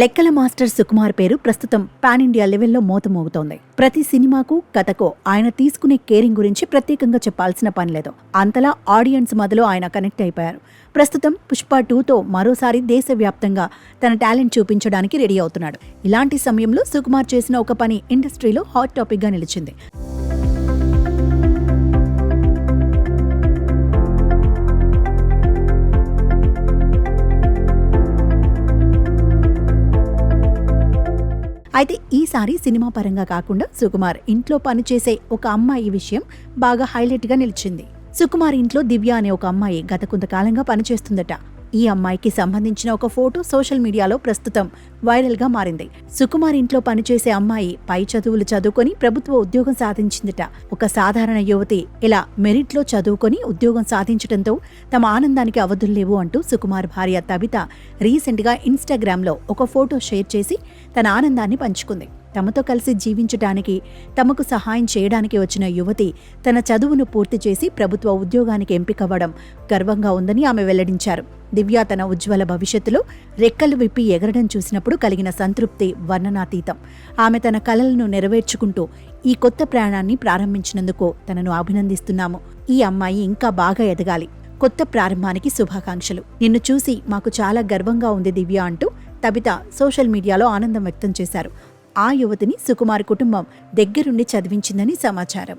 లెక్కల మాస్టర్ సుకుమార్ పేరు ప్రస్తుతం పాన్ ఇండియా లెవెల్లో మోతమోగుతోంది. ప్రతి సినిమాకు కథకో ఆయన తీసుకునే కేరింగ్ గురించి ప్రత్యేకంగా చెప్పాల్సిన పని లేదు. అంతలా ఆడియన్స్ మధ్యలో ఆయన కనెక్ట్ అయిపోయారు. ప్రస్తుతం పుష్ప 2తో మరోసారి దేశవ్యాప్తంగా తన టాలెంట్ చూపించడానికి రెడీ అవుతున్నాడు. ఇలాంటి సమయంలో సుకుమార్ చేసిన ఒక పని ఇండస్ట్రీలో హాట్ టాపిక్ గా నిలిచింది. అయితే ఈసారి సినిమా పరంగా కాకుండా సుకుమార్ ఇంట్లో పనిచేసే ఒక అమ్మాయి విషయం బాగా హైలైట్ గా నిలిచింది. సుకుమార్ ఇంట్లో దివ్య అనే ఒక అమ్మాయి గత కొంతకాలంగా పనిచేస్తుందట. ఈ అమ్మాయికి సంబంధించిన ఒక ఫోటో సోషల్ మీడియాలో ప్రస్తుతం వైరల్ గా మారింది. సుకుమార్ ఇంట్లో పనిచేసే అమ్మాయి పై చదువులు చదువుకొని ప్రభుత్వ ఉద్యోగం సాధించిందట. ఒక సాధారణ యువతి ఇలా మెరిట్లో చదువుకొని ఉద్యోగం సాధించడంతో తమ ఆనందానికి అవధుల్లేవు అంటూ సుకుమార్ భార్య తబిత రీసెంట్ గా ఇన్స్టాగ్రామ్ లో ఒక ఫోటో షేర్ చేసి తన ఆనందాన్ని పంచుకుంది. తమతో కలిసి జీవించడానికి, తమకు సహాయం చేయడానికి వచ్చిన యువతి తన చదువును పూర్తి చేసి ప్రభుత్వ ఉద్యోగానికి ఎంపికవ్వడం గర్వంగా ఉందని ఆమె వెల్లడించారు. దివ్య తన ఉజ్వల భవిష్యత్తులో రెక్కలు విప్పి ఎగరడం చూసినప్పుడు కలిగిన సంతృప్తి వర్ణనాతీతం. ఆమె తన కలలను నెరవేర్చుకుంటూ ఈ కొత్త ప్రయాణాన్ని ప్రారంభించినందుకు తనను అభినందిస్తున్నాము. ఈ అమ్మాయి ఇంకా బాగా ఎదగాలి. కొత్త ప్రారంభానికి శుభాకాంక్షలు. నిన్ను చూసి మాకు చాలా గర్వంగా ఉంది దివ్య అంటూ తబిత సోషల్ మీడియాలో ఆనందం వ్యక్తం చేశారు. ఆ యువతిని సుకుమార్ కుటుంబం దగ్గరుండి చదివించిందని సమాచారం.